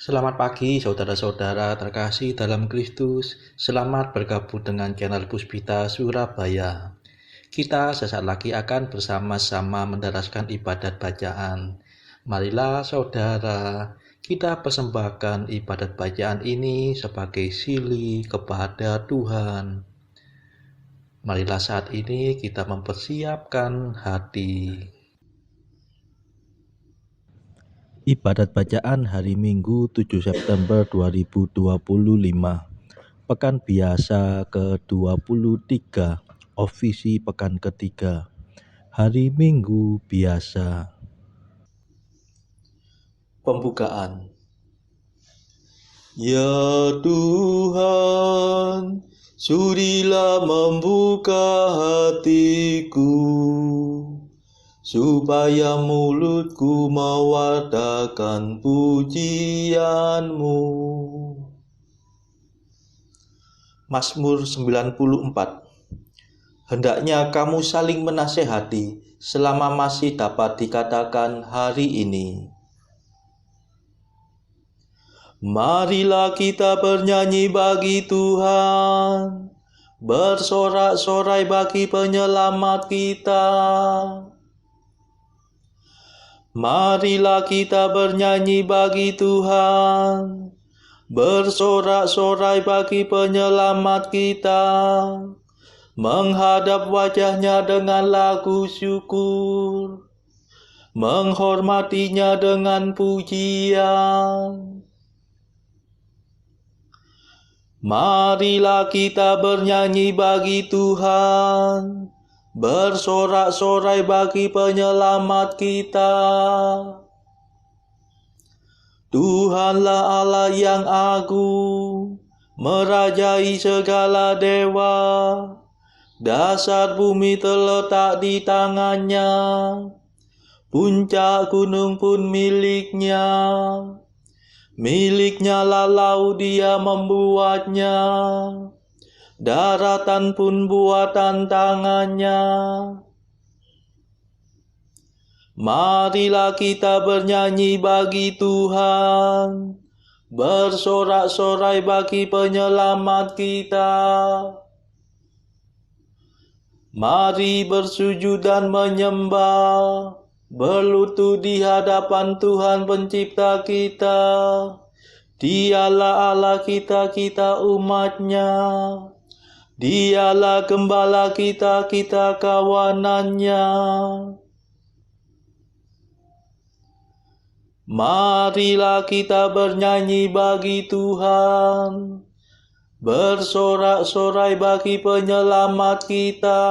Selamat pagi saudara-saudara terkasih dalam Kristus. Selamat bergabung dengan channel Puspita Surabaya. Kita sesaat lagi akan bersama-sama mendaraskan ibadat bacaan. Marilah saudara, kita persembahkan ibadat bacaan ini sebagai sili kepada Tuhan. Marilah saat ini kita mempersiapkan hati. Ibadat bacaan hari Minggu 7 September 2025. Pekan biasa ke-23, ofisi pekan ketiga. Hari Minggu biasa. Pembukaan. Ya Tuhan, sudilah membuka hatiku, supaya mulutku mewartakan pujian-Mu. Mazmur 94. Hendaknya kamu saling menasehati selama masih dapat dikatakan hari ini. Marilah kita bernyanyi bagi Tuhan, bersorak-sorai bagi penyelamat kita. Marilah kita bernyanyi bagi Tuhan, bersorak-sorai bagi penyelamat kita, menghadap wajahnya dengan lagu syukur, menghormatinya dengan pujian. Marilah kita bernyanyi bagi Tuhan, bersorak-sorai bagi penyelamat kita. Tuhanlah Allah yang agung, merajai segala dewa. Dasar bumi terletak di tangannya, puncak gunung pun miliknya. Miliknya lah laut dia membuatnya, daratan pun buatan tangannya. Marilah kita bernyanyi bagi Tuhan, bersorak-sorai bagi penyelamat kita. Mari bersujud dan menyembah, berlutut di hadapan Tuhan pencipta kita. Dialah Allah kita, kita umat-Nya. Dialah gembala kita, kita kawanan-Nya. Marilah kita bernyanyi bagi Tuhan, bersorak-sorai bagi penyelamat kita.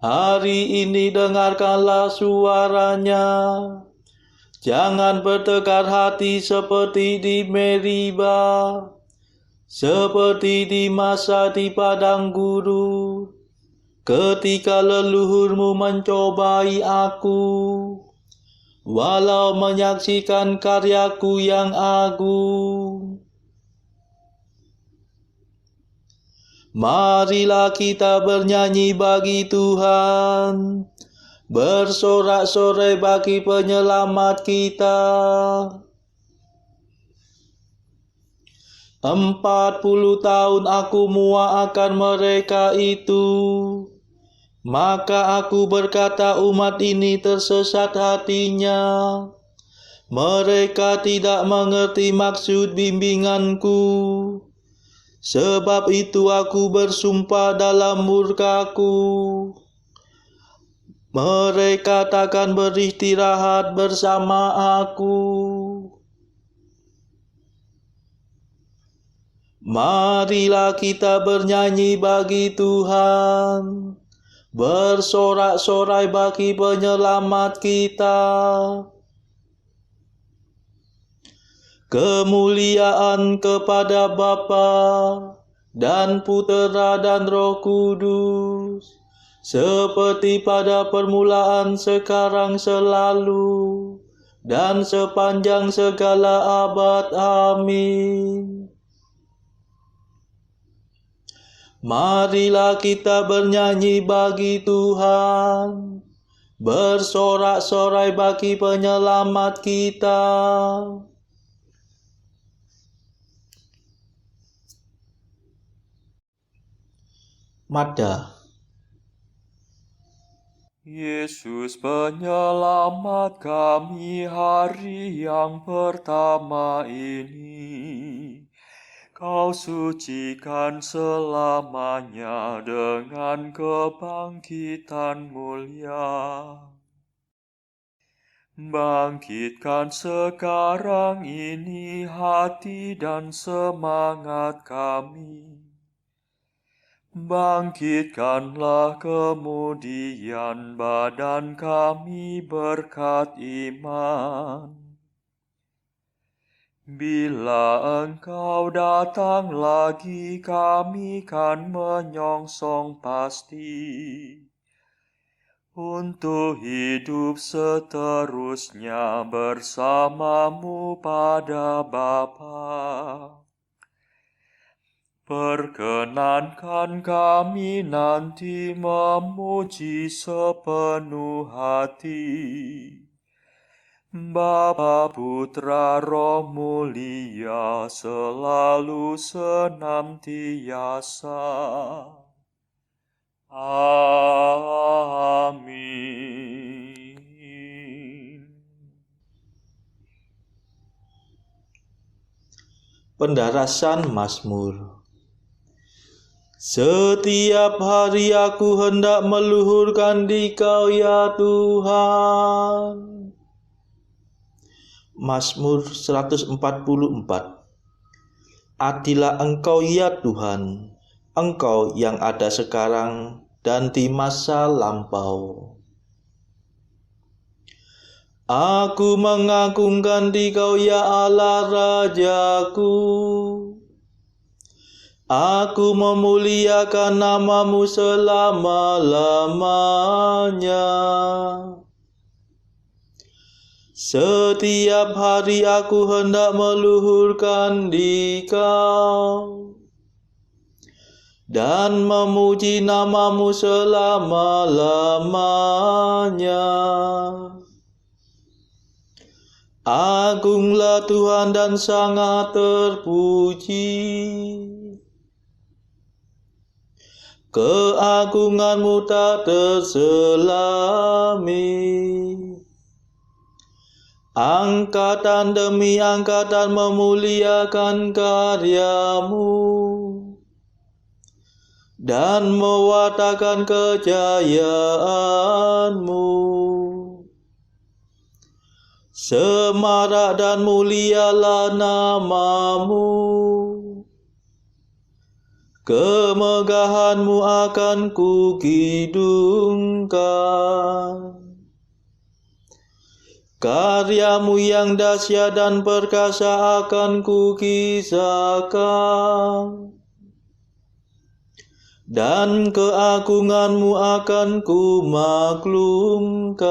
Hari ini dengarkanlah suaranya, jangan bertekar hati seperti di Meriba, seperti di masa di padang gurun, ketika leluhurmu mencobai aku, walau menyaksikan karyaku yang agung. Marilah kita bernyanyi bagi Tuhan, bersorak-sorai bagi penyelamat kita. 40 tahun aku muak akan mereka itu, maka aku berkata umat ini tersesat hatinya. Mereka tidak mengerti maksud bimbinganku. Sebab itu aku bersumpah dalam murkaku, mereka takkan beristirahat bersama aku. Marilah kita bernyanyi bagi Tuhan, bersorak-sorai bagi penyelamat kita. Kemuliaan kepada Bapa dan Putera dan Roh Kudus, seperti pada permulaan, sekarang, selalu, dan sepanjang segala abad. Amin. Marilah kita bernyanyi bagi Tuhan, bersorak-sorai bagi penyelamat kita. Mada. Yesus penyelamat kami hari yang pertama ini. Kau sucikan selamanya dengan kebangkitan mulia. Bangkitkan sekarang ini hati dan semangat kami. Bangkitkanlah kemudian badan kami berkat iman. Bila Engkau datang lagi, kami kan menyongsong pasti untuk hidup seterusnya bersamamu pada Bapa. Perkenankan kami nanti memuji sepenuh hati Bapa, Putra, Roh Mulia, selalu senantiasa. Amin. Pendarasan Mazmur. Setiap hari aku hendak meluhurkan Dikau ya Tuhan. Mazmur 144. Adilah Engkau ya Tuhan, Engkau yang ada sekarang dan di masa lampau. Aku mengagungkan Dikau ya Allah Rajaku. Aku memuliakan nama-Mu selama-lamanya. Setiap hari aku hendak meluhurkan Dikau dan memuji nama-Mu selama-lamanya. Agunglah Tuhan dan sangat terpuji. Keagungan-Mu tak terselami. Angkatan demi angkatan memuliakan karya-Mu dan mewartakan kejayaan-Mu. Semarak dan mulialah nama-Mu. Kemegahan-Mu akan kukidungkan. Karya-Mu yang dahsyat dan perkasa akan kukisahkan. Dan keagungan-Mu akan kumaklumkan.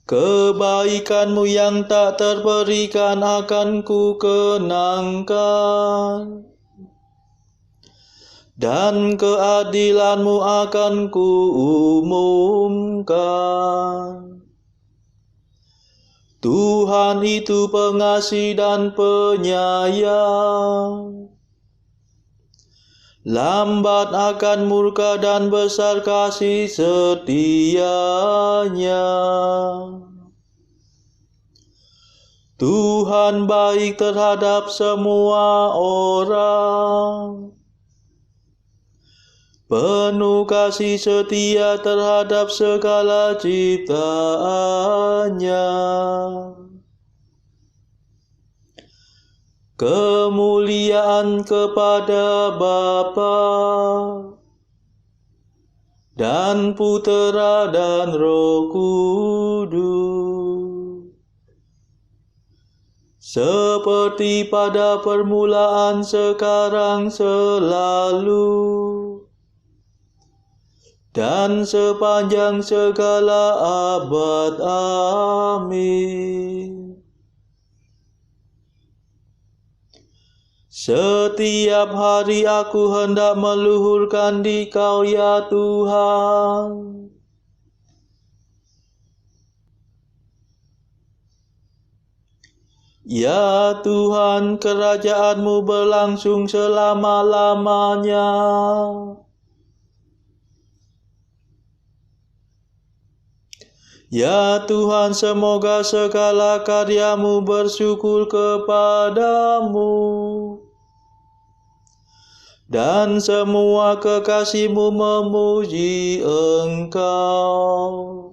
Kebaikan-Mu yang tak terperikan akan kukenangkan. Dan keadilan-Mu akan kuumumkan. Tuhan itu pengasih dan penyayang, lambat akan murka dan besar kasih setia-Nya. Tuhan baik terhadap semua orang, penuh kasih setia terhadap segala ciptaan-Nya. Kemuliaan kepada Bapa dan Putera dan Roh Kudus, seperti pada permulaan, sekarang, selalu, dan sepanjang segala abad. Amin. Setiap hari aku hendak meluhurkan Dikau ya Tuhan. Ya Tuhan, kerajaan-Mu berlangsung selama-lamanya. Ya Tuhan, semoga segala karya-Mu bersyukur kepadamu, dan semua kekasih-Mu memuji Engkau.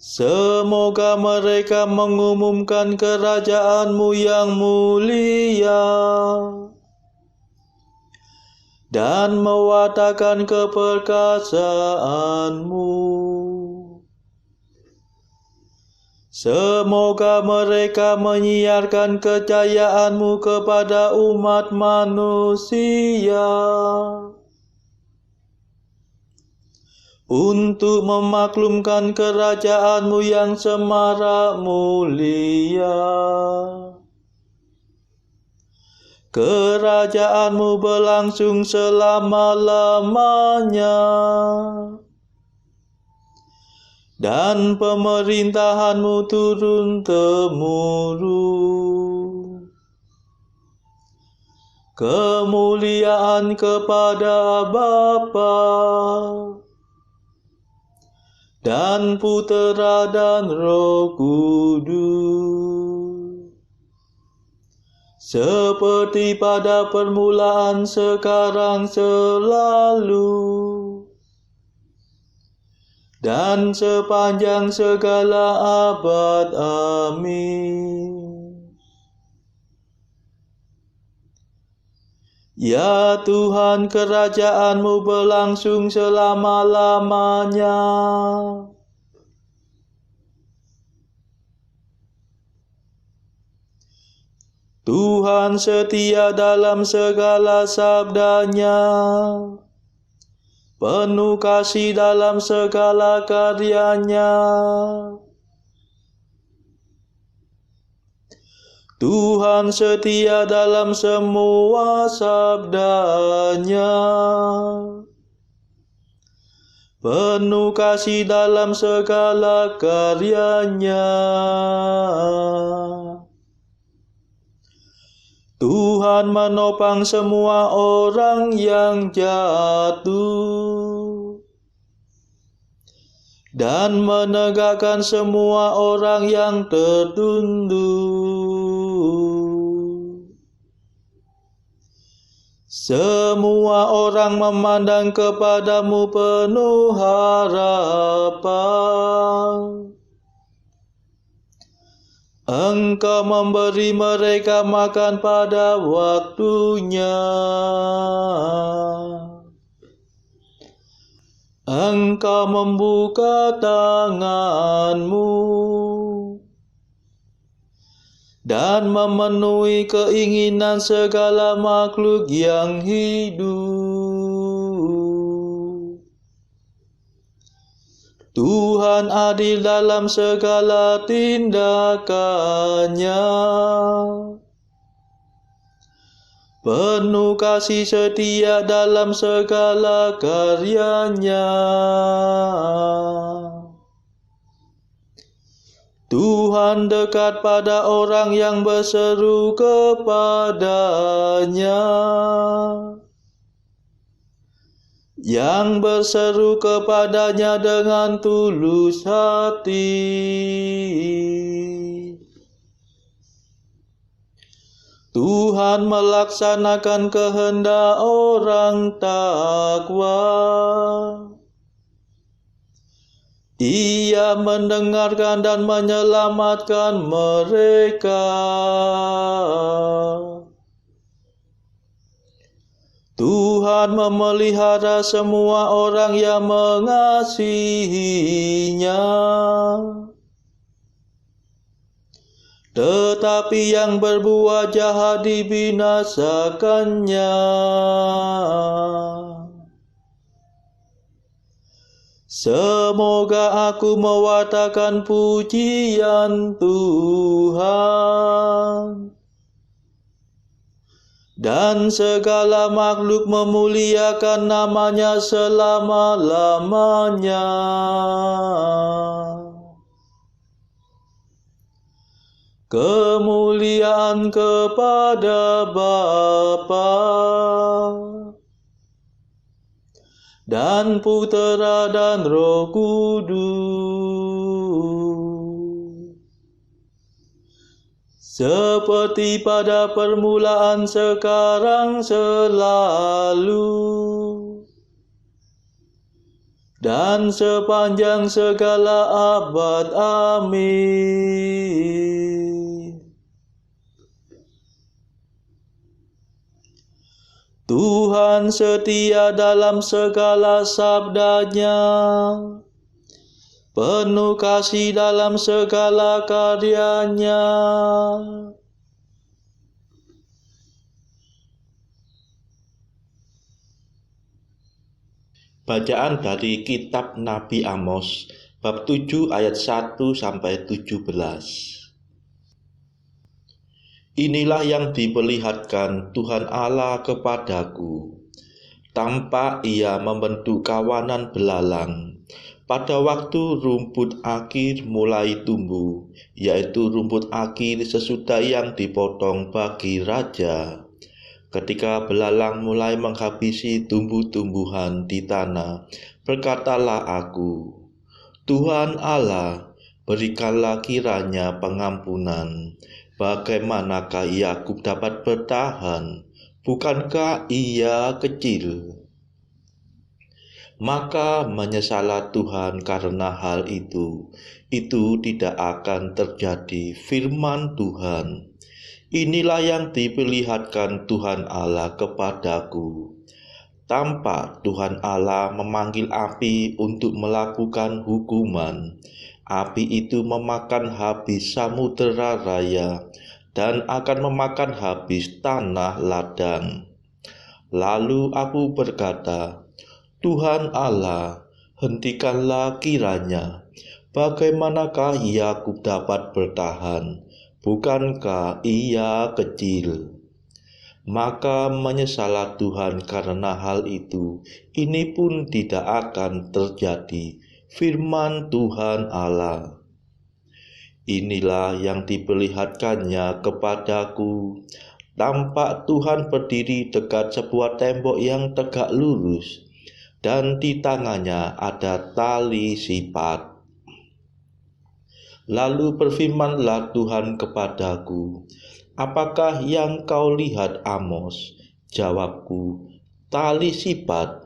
Semoga mereka mengumumkan kerajaan-Mu yang mulia dan mewartakan keperkasaan-Mu. Semoga mereka menyiarkan kejayaan-Mu kepada umat manusia, untuk memaklumkan kerajaan-Mu yang semarak mulia. Kerajaan-Mu berlangsung selama-lamanya, dan pemerintahan-Mu turun-temurun. Kemuliaan kepada Bapa dan Putera dan Roh Kudus, seperti pada permulaan, sekarang, selalu, dan sepanjang segala abad. Amin. Ya Tuhan, kerajaan-Mu berlangsung selama-lamanya. Tuhan setia dalam segala sabda-Nya, penuh kasih dalam segala karya-Nya. Tuhan setia dalam semua sabda-Nya, penuh kasih dalam segala karya-Nya. Tuhan menopang semua orang yang jatuh, dan menegakkan semua orang yang tertunduk. Semua orang memandang kepada-Mu penuh harapan. Engkau memberi mereka makan pada waktunya. Engkau membuka tangan-Mu dan memenuhi keinginan segala makhluk yang hidup. Tuhan adil dalam segala tindakan-Nya, penuh kasih setia dalam segala karya-Nya. Tuhan dekat pada orang yang berseru kepada-Nya, yang berseru kepada-Nya dengan tulus hati. Tuhan melaksanakan kehendak orang takwa. Ia mendengarkan dan menyelamatkan mereka. Tuhan memelihara semua orang yang mengasihi-Nya, tetapi yang berbuat jahat dibinasakannya. Semoga aku mewartakan pujian Tuhan dan segala makhluk memuliakan namanya selama-lamanya. Kemuliaan kepada Bapa dan Putera dan Roh Kudus, seperti pada permulaan, sekarang, selalu, dan sepanjang segala abad. Amin. Tuhan setia dalam segala sabdanya, penuh kasih dalam segala karyanya. Bacaan dari kitab Nabi Amos, bab 7 ayat 1-17. Inilah yang diperlihatkan Tuhan Allah kepadaku. Tampak Ia membentuk kawanan belalang. Pada waktu rumput akir mulai tumbuh, yaitu rumput akir sesudah yang dipotong bagi raja. Ketika belalang mulai menghabisi tumbuh-tumbuhan di tanah, berkatalah aku, Tuhan Allah, berikanlah kiranya pengampunan. Bagaimanakah Yakub dapat bertahan? Bukankah ia kecil? Maka menyesallah Tuhan karena hal itu. Itu tidak akan terjadi, firman Tuhan. Inilah yang diperlihatkan Tuhan Allah kepadaku. Tampak Tuhan Allah memanggil api untuk melakukan hukuman. Api itu memakan habis samudera raya dan akan memakan habis tanah ladang. Lalu aku berkata, Tuhan Allah, hentikanlah kiranya. Bagaimanakah Yakub dapat bertahan? Bukankah ia kecil? Maka menyesallah Tuhan karena hal itu. Ini pun tidak akan terjadi, firman Tuhan Allah. Inilah yang diperlihatkannya kepadaku. Tampak Tuhan berdiri dekat sebuah tembok yang tegak lurus, dan di tangannya ada tali sipat. Lalu berfirmanlah Tuhan kepadaku, apakah yang kau lihat, Amos? Jawabku, tali sipat.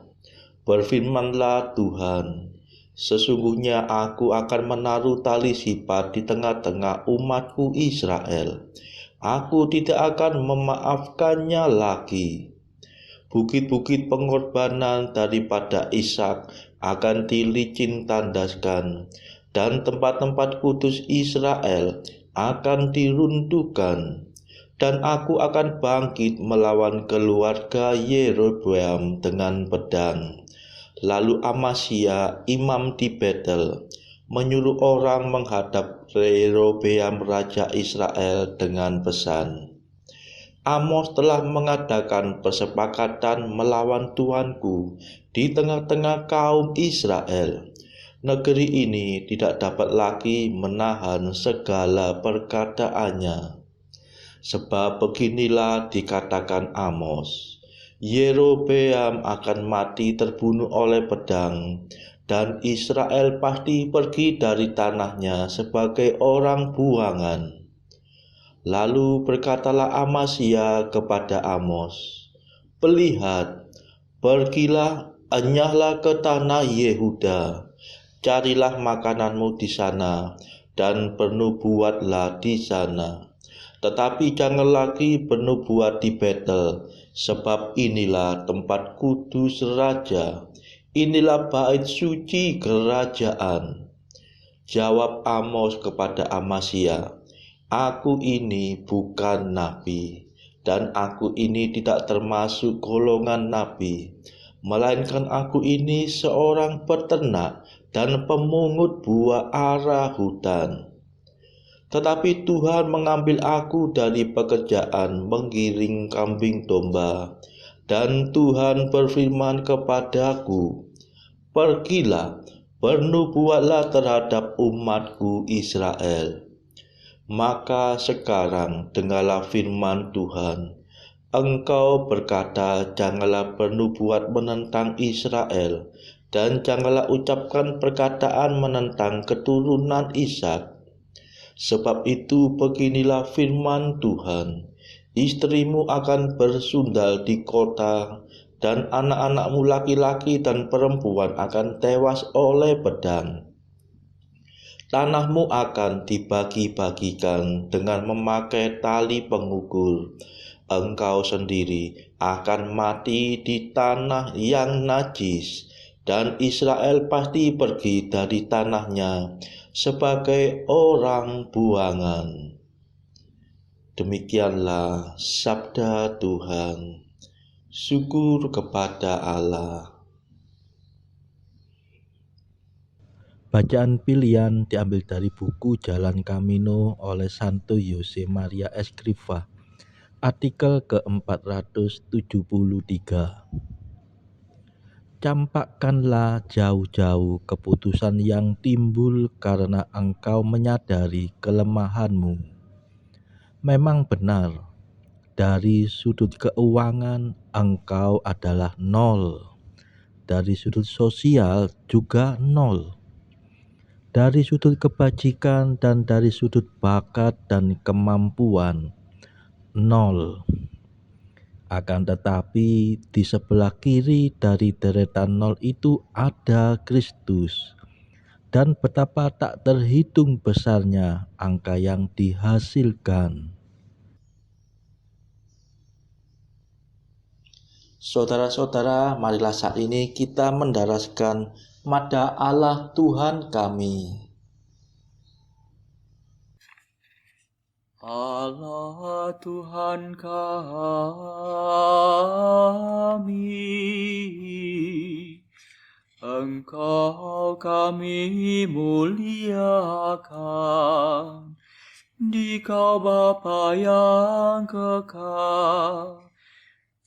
Berfirmanlah Tuhan, sesungguhnya aku akan menaruh tali sipat di tengah-tengah umatku Israel. Aku tidak akan memaafkannya lagi. Bukit-bukit pengorbanan daripada Ishak akan dilicin tandaskan, dan tempat-tempat kudus Israel akan diruntuhkan. Dan aku akan bangkit melawan keluarga Yerobeam dengan pedang. Lalu Amasya, imam di Betel, menyuruh orang menghadap Yerobeam raja Israel dengan pesan, Amos telah mengadakan persepakatan melawan tuanku di tengah-tengah kaum Israel. Negeri ini tidak dapat lagi menahan segala perkataannya. Sebab beginilah dikatakan Amos, Yerobeam akan mati terbunuh oleh pedang, dan Israel pasti pergi dari tanahnya sebagai orang buangan. Lalu berkatalah Amasya kepada Amos, Lihat, pergilah, enyahlah ke tanah Yehuda, carilah makananmu di sana, dan bernubuatlah di sana. Tetapi jangan lagi bernubuat di Betel, sebab inilah tempat kudus raja, inilah bait suci kerajaan. Jawab Amos kepada Amasya, Aku ini bukan nabi, dan aku ini tidak termasuk golongan nabi, melainkan aku ini seorang peternak dan pemungut buah ara hutan. Tetapi Tuhan mengambil aku dari pekerjaan menggiring kambing domba, dan Tuhan berfirman kepadaku, "Pergilah, bernubuatlah terhadap umatku Israel." Maka sekarang dengarlah firman Tuhan. Engkau berkata, janganlah bernubuat menentang Israel, dan janganlah ucapkan perkataan menentang keturunan Ishak. Sebab itu beginilah firman Tuhan, istrimu akan bersundal di kota, dan anak-anakmu laki-laki dan perempuan akan tewas oleh pedang. Tanahmu akan dibagi-bagikan dengan memakai tali pengukur. Engkau sendiri akan mati di tanah yang najis, dan Israel pasti pergi dari tanahnya sebagai orang buangan. Demikianlah sabda Tuhan. Syukur kepada Allah. Bacaan pilihan diambil dari buku Jalan Camino oleh Santo Jose Maria Escrivá, artikel ke-473. Campakkanlah jauh-jauh keputusan yang timbul karena engkau menyadari kelemahanmu. Memang benar, dari sudut keuangan engkau adalah nol, dari sudut sosial juga nol, dari sudut kebajikan dan dari sudut bakat dan kemampuan, nol. Akan tetapi di sebelah kiri dari deretan nol itu ada Kristus, dan betapa tak terhitung besarnya angka yang dihasilkan. Saudara-saudara, marilah saat ini kita mendaraskan Mada Allah Tuhan kami. Allah Tuhan kami, Engkau kami muliakan, Dikau Bapa yang kekal.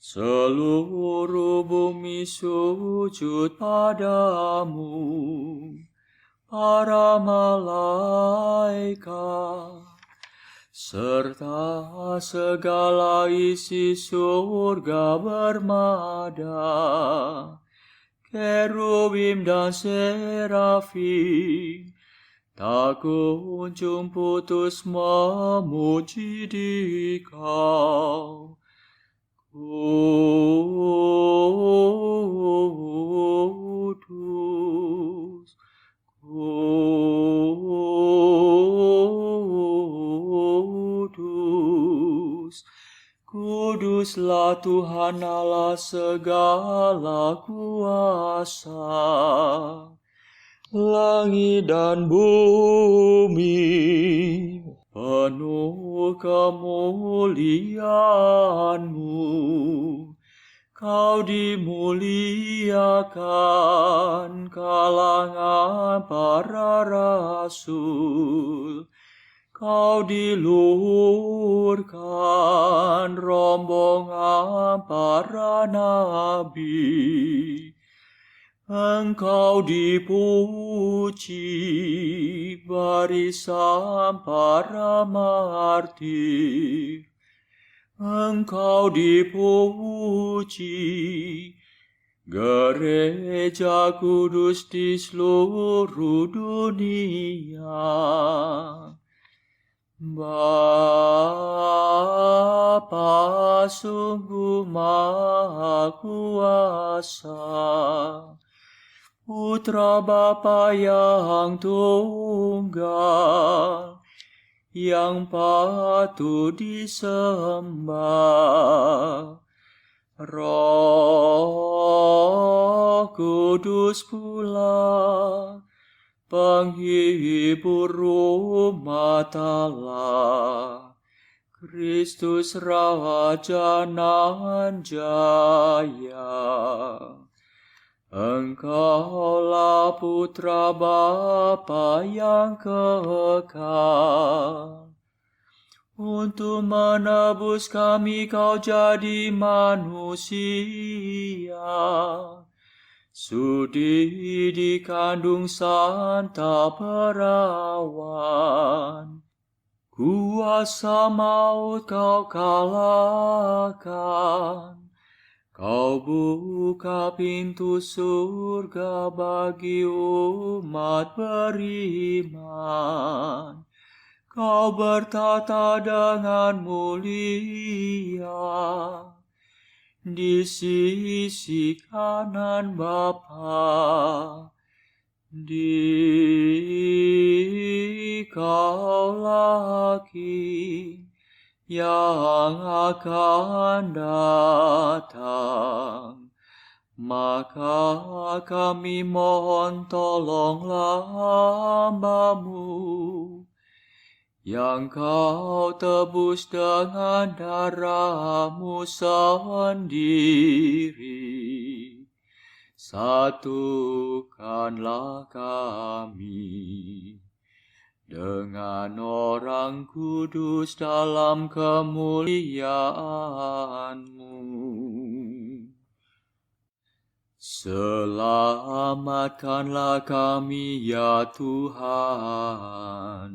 Seluruh bumi sujud padamu, para malaikat, serta segala isi surga bermada, kerubim dan serafim, tak kunjung putus memuji Dikau. Kudus, kudus, kuduslah Tuhan Allah segala kuasa. Langit dan bumi penuh kemuliaan-Mu. Kau dimuliakan kalangan para rasul. Kau diluhurkan rombongan para nabi. Engkau dipuji barisan para martir. Engkau dipuji gereja kudus di seluruh dunia. Bapa sungguh Maha Kuasa, Putra Bapa yang tunggal, yang patut disembah. Roh Kudus pula, penghibur umat Allah, Kristus Raja nan jaya. Engkaulah Putra Bapa yang kekal. Untuk menebus kami kau jadi manusia. Sudi dikandung Santa Perawan. Kuasa maut kau kalahkan. Kau buka pintu surga bagi umat beriman. Kau bertata dengan mulia di sisi kanan Bapa. Dikaulah King yang akan datang. Maka kami mohon tolonglah hamba-Mu yang kau tebus dengan darah-Mu sendiri. Satukanlah kami dengan orang kudus dalam kemuliaan-Mu. Selamatkanlah kami ya Tuhan.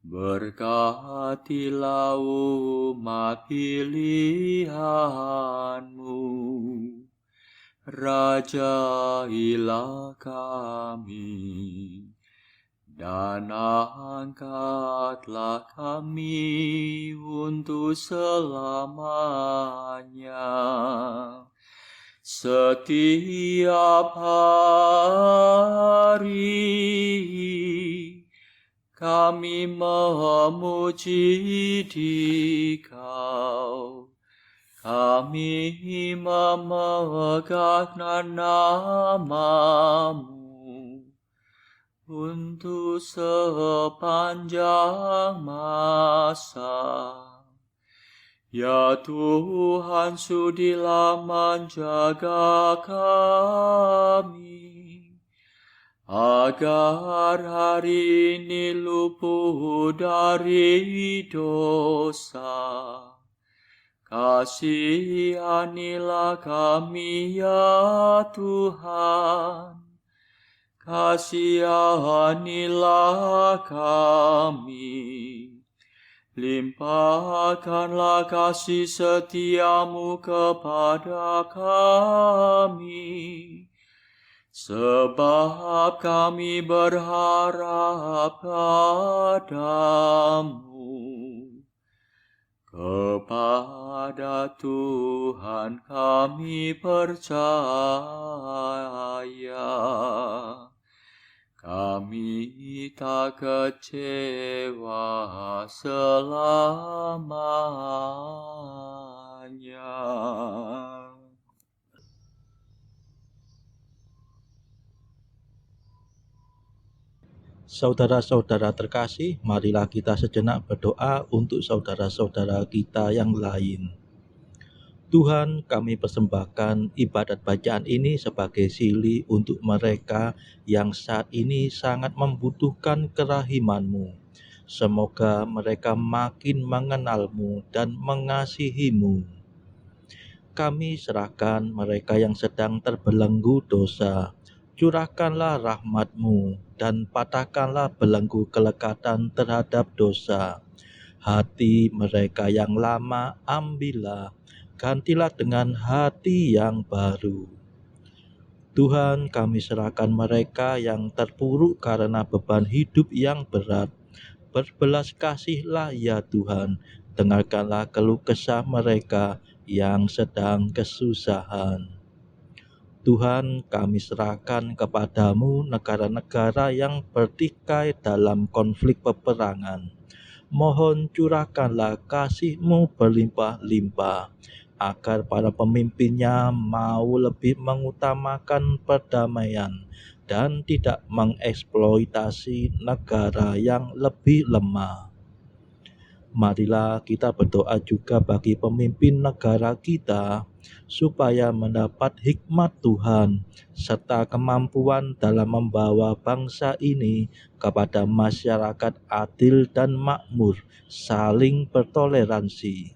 Berkatilah umat pilihan-Mu. Rajailah kami dan angkatlah kami untuk selamanya. Setiap hari kami memuji Dikau. Kami memegang nama-Mu untuk sepanjang masa. Ya Tuhan, sudilah menjaga kami, agar hari ini luput dari dosa. Kasihanilah kami ya Tuhan, kasihanilah kami. Limpahkanlah kasih setia-Mu kepada kami, sebab kami berharap padamu. Kepada Tuhan kami percaya, kami tak kecewa selamanya. Saudara-saudara terkasih, marilah kita sejenak berdoa untuk saudara-saudara kita yang lain. Tuhan, kami persembahkan ibadat bacaan ini sebagai silih untuk mereka yang saat ini sangat membutuhkan kerahiman-Mu. Semoga mereka makin mengenal-Mu dan mengasihi-Mu. Kami serahkan mereka yang sedang terbelenggu dosa. Curahkanlah rahmat-Mu dan patahkanlah belenggu kelekatan terhadap dosa. Hati mereka yang lama ambillah, gantilah dengan hati yang baru. Tuhan, kami serahkan mereka yang terpuruk karena beban hidup yang berat. Berbelas kasihlah ya Tuhan, dengarkanlah keluh kesah mereka yang sedang kesusahan. Tuhan, kami serahkan kepadamu negara-negara yang bertikai dalam konflik peperangan. Mohon curahkanlah kasih-Mu berlimpah-limpah, agar para pemimpinnya mau lebih mengutamakan perdamaian dan tidak mengeksploitasi negara yang lebih lemah. Marilah kita berdoa juga bagi pemimpin negara kita, supaya mendapat hikmat Tuhan, serta kemampuan dalam membawa bangsa ini kepada masyarakat adil dan makmur, saling bertoleransi.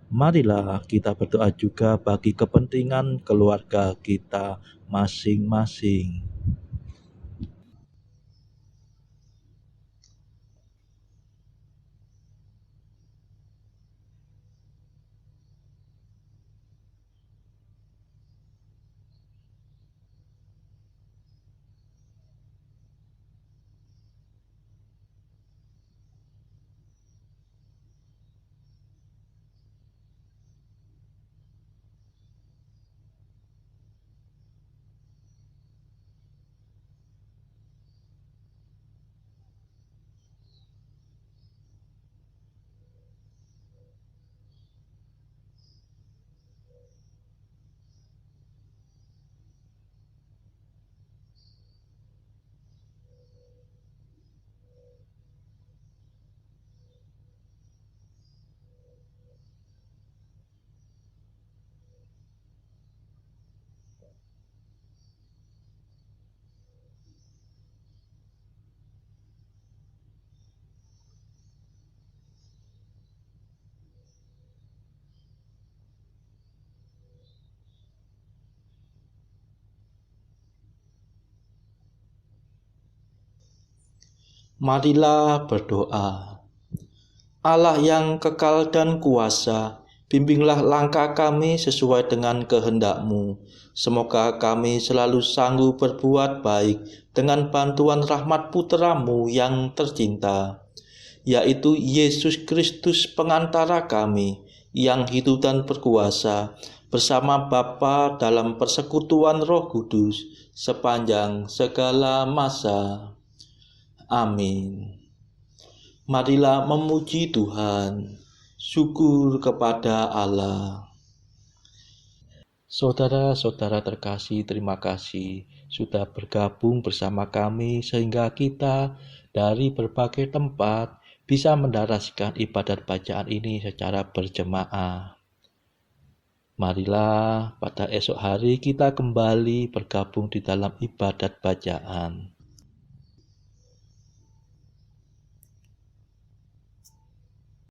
Marilah kita berdoa juga bagi kepentingan keluarga kita masing-masing. Marilah berdoa. Allah yang kekal dan kuasa, bimbinglah langkah kami sesuai dengan kehendak-Mu. Semoga kami selalu sanggup berbuat baik dengan bantuan rahmat Putra-Mu yang tercinta, yaitu Yesus Kristus pengantara kami, yang hidup dan berkuasa bersama Bapa dalam persekutuan Roh Kudus sepanjang segala masa. Amin. Marilah memuji Tuhan. Syukur kepada Allah. Saudara-saudara terkasih, terima kasih sudah bergabung bersama kami sehingga kita dari berbagai tempat bisa mendaraskan ibadat bacaan ini secara berjemaah. Marilah pada esok hari kita kembali bergabung di dalam ibadat bacaan.